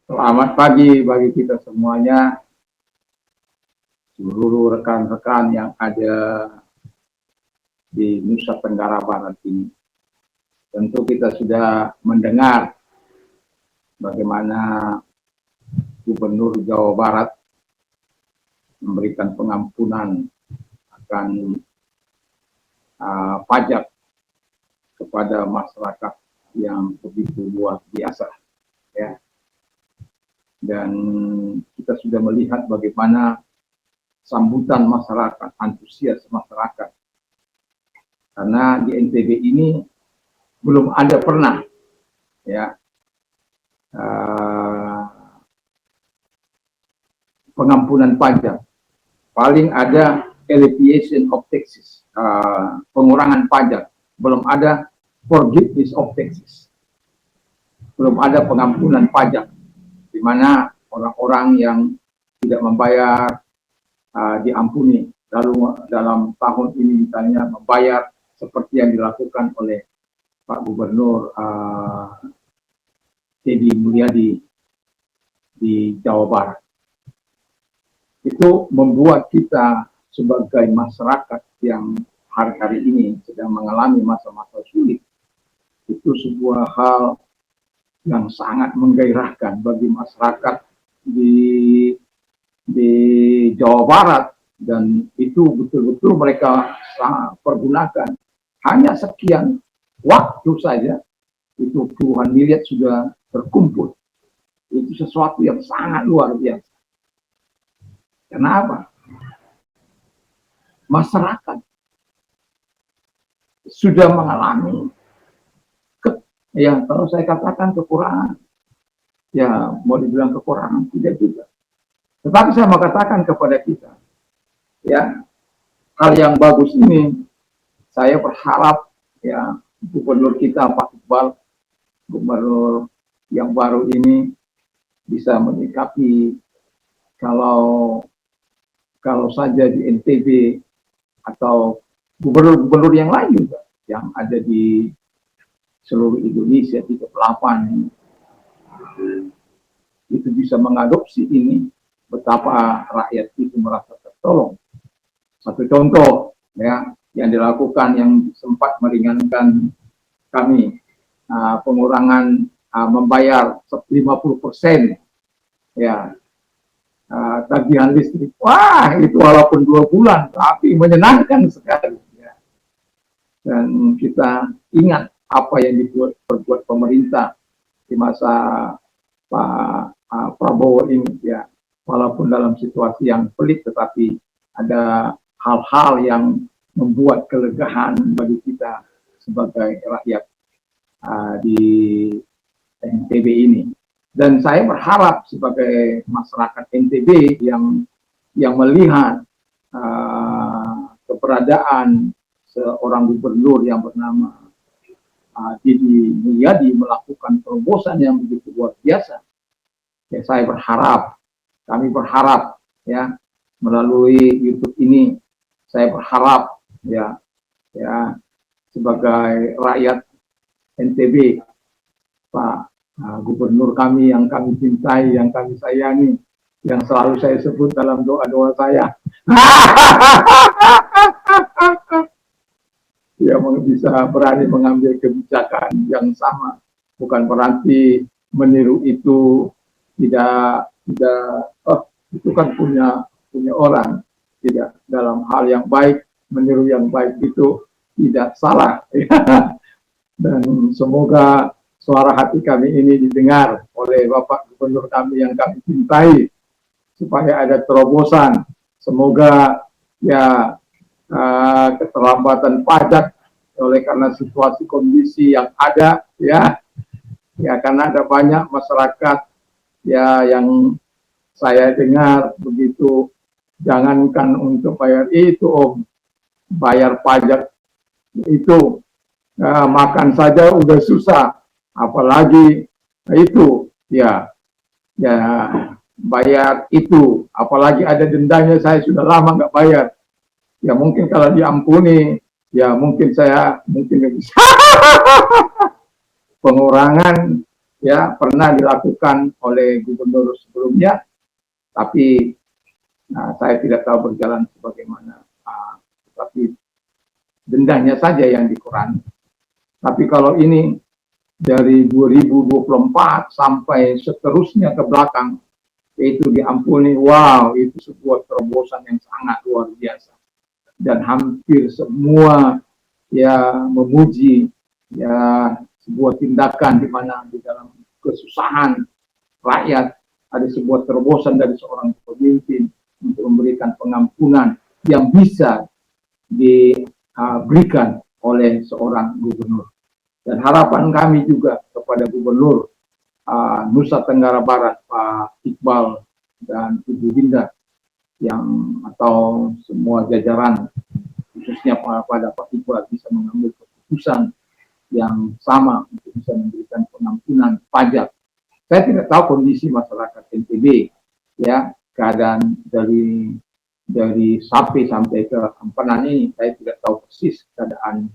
Selamat pagi bagi kita semuanya, seluruh rekan-rekan yang ada di Nusa Tenggara Barat ini. Tentu kita sudah mendengar bagaimana Gubernur Jawa Barat memberikan pengampunan akan pajak kepada masyarakat yang begitu luar biasa, ya. Dan kita sudah melihat bagaimana sambutan masyarakat, antusias masyarakat. Karena di NTB ini belum ada pernah, ya, pengampunan pajak. Paling ada alleviation of taxes, pengurangan pajak. Belum ada forgiveness of taxes. Belum ada pengampunan pajak, di mana orang-orang yang tidak membayar diampuni. Lalu dalam tahun ini misalnya membayar seperti yang dilakukan oleh Pak Gubernur Teddy Mulyadi di Jawa Barat. Itu membuat kita sebagai masyarakat yang hari-hari ini sedang mengalami masa-masa sulit, itu sebuah hal yang sangat menggairahkan bagi masyarakat di Jawa Barat, dan itu betul-betul mereka pergunakan. Hanya sekian waktu saja itu puluhan miliar sudah terkumpul. Itu sesuatu yang sangat luar biasa. Kenapa? Masyarakat sudah mengalami kalau saya katakan kekurangan, ya mau dibilang kekurangan tidak juga. Tetapi saya mau katakan kepada kita, ya, hal yang bagus ini saya berharap, ya, Gubernur kita Pak Iqbal, Gubernur yang baru ini bisa menyikapi kalau saja di NTB atau gubernur-gubernur yang lain juga yang ada di seluruh Indonesia 38 itu bisa mengadopsi ini, betapa rakyat itu merasa tertolong. Satu contoh, ya, yang dilakukan yang sempat meringankan kami, pengurangan membayar 50%, ya, tagihan listrik. Wah, itu walaupun 2 bulan, tapi menyenangkan sekali. Ya. Dan kita ingat apa yang diperbuat pemerintah di masa Pak Prabowo ini, ya, walaupun dalam situasi yang pelik, tetapi ada hal-hal yang membuat kelegaan bagi kita sebagai rakyat di NTB ini. Dan saya berharap sebagai masyarakat NTB yang melihat keberadaan seorang gubernur yang bernama Teddy Mulyadi melakukan terobosan yang begitu luar biasa. Ya, saya berharap, kami berharap, ya, melalui YouTube ini, saya berharap, ya, sebagai rakyat NTB, Pak Gubernur kami yang kami cintai, yang kami sayangi, yang selalu saya sebut dalam doa-doa saya, dia bisa berani mengambil kebijakan yang sama. Bukan berarti meniru itu tidak itu kan punya orang. Tidak, dalam hal yang baik, meniru yang baik itu tidak salah. Dan semoga suara hati kami ini didengar oleh Bapak Gubernur kami yang kami cintai, supaya ada terobosan. Semoga, ya, keterlambatan pajak oleh karena situasi kondisi yang ada, ya, karena ada banyak masyarakat, ya, yang saya dengar begitu, jangankan untuk bayar itu, Om, bayar pajak itu makan saja udah susah, apalagi itu, ya, bayar itu, apalagi ada dendanya. Saya sudah lama nggak bayar. Ya mungkin kalau diampuni, ya mungkin saya bisa pengurangan ya pernah dilakukan oleh gubernur sebelumnya, tapi saya tidak tahu berjalan sebagaimana, tapi dendanya saja yang dikurangi. Tapi kalau ini dari 2024 sampai seterusnya ke belakang, itu diampuni, wow, itu sebuah terobosan yang sangat luar biasa. Dan hampir semua ya memuji ya sebuah tindakan di mana di dalam kesusahan rakyat ada sebuah terobosan dari seorang pemimpin untuk memberikan pengampunan yang bisa diberikan oleh seorang gubernur. Dan harapan kami juga kepada Gubernur Nusa Tenggara Barat, Pak Iqbal dan Ibu Dinda, yang atau semua jajaran, khususnya pada Pak Iqbal, bisa mengambil keputusan yang sama untuk bisa memberikan pengampunan pajak. Saya tidak tahu kondisi masyarakat NTB, ya, keadaan dari Sapi sampai ke Ampenan ini, saya tidak tahu persis keadaan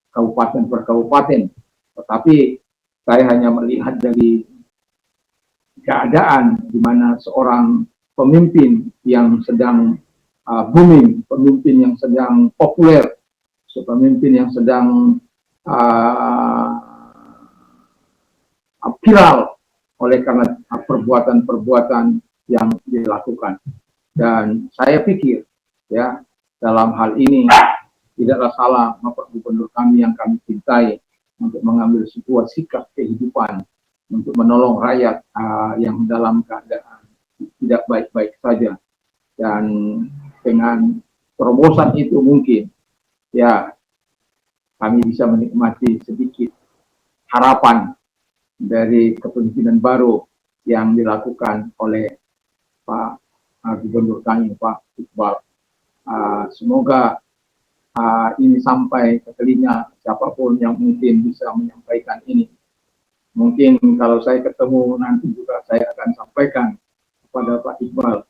kabupaten per kabupaten, tetapi saya hanya melihat dari keadaan di mana seorang pemimpin yang sedang booming, pemimpin yang sedang populer, pemimpin yang sedang viral oleh karena perbuatan-perbuatan yang dilakukan. Dan saya pikir, ya, dalam hal ini tidaklah salah Bapak Gubernur kami yang kami cintai untuk mengambil sebuah sikap kehidupan untuk menolong rakyat yang dalam keadaan tidak baik-baik saja. Dan dengan terobosan itu mungkin, ya, kami bisa menikmati sedikit harapan dari kepemimpinan baru yang dilakukan oleh Pak Gubernur kami, Pak Iqbal. Semoga ini sampai ke telinga siapapun yang mungkin bisa menyampaikan ini. Mungkin kalau saya ketemu nanti juga saya akan sampaikan kepada Pak Iqbal.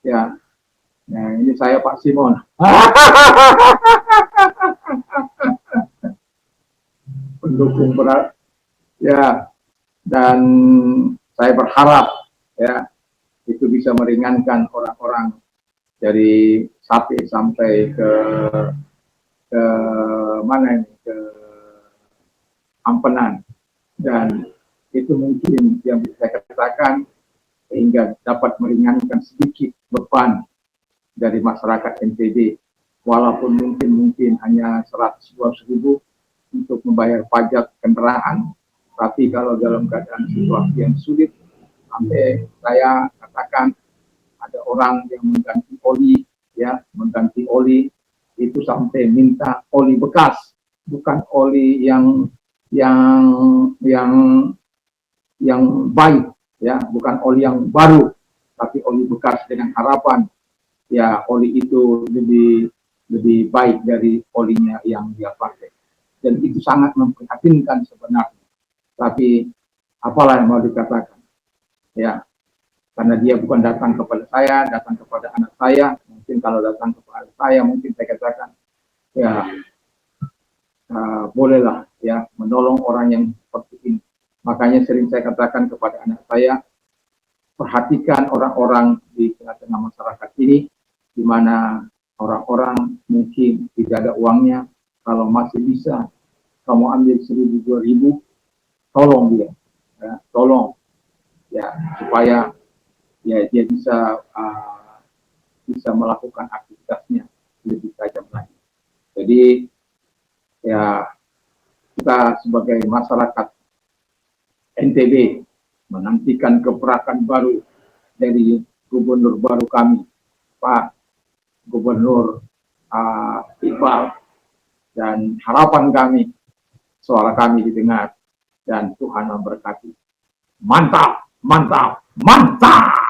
Ya, nah ini saya Pak Simon. Pendukung berat. Ya, dan saya berharap, ya, itu bisa meringankan orang-orang dari Sapi sampai ke mana ini, ke Ampenan. Dan itu mungkin yang bisa saya katakan sehingga dapat meringankan sedikit beban dari masyarakat NTB, walaupun mungkin hanya 100.000 untuk membayar pajak kendaraan, tapi kalau dalam keadaan situasi yang sulit, sampai saya katakan ada orang yang mengganti oli, ya, mengganti oli itu sampai minta oli bekas, bukan oli yang baik, ya, bukan oli yang baru, tapi oli bekas, dengan harapan ya oli itu lebih baik dari olinya yang dia pakai. Dan itu sangat memprihatinkan sebenarnya. Tapi apalah yang mau dikatakan, ya, karena dia bukan datang kepada saya, datang kepada anak saya. Mungkin kalau datang kepada saya, mungkin saya katakan, ya, bolehlah, ya, menolong orang yang seperti ini. Makanya sering saya katakan kepada anak saya, perhatikan orang-orang di tengah-tengah masyarakat ini, di mana orang-orang mungkin tidak ada uangnya. Kalau masih bisa kamu ambil 1.000, 2.000, tolong dia, ya, tolong, ya, supaya ya dia bisa melakukan aktivitasnya lebih tajam lagi. Jadi ya kita sebagai masyarakat NTB menantikan gebrakan baru dari gubernur baru kami, Pak Gubernur Iqbal, dan harapan kami, suara kami didengar dan Tuhan memberkati. Mantap, mantap, mantap.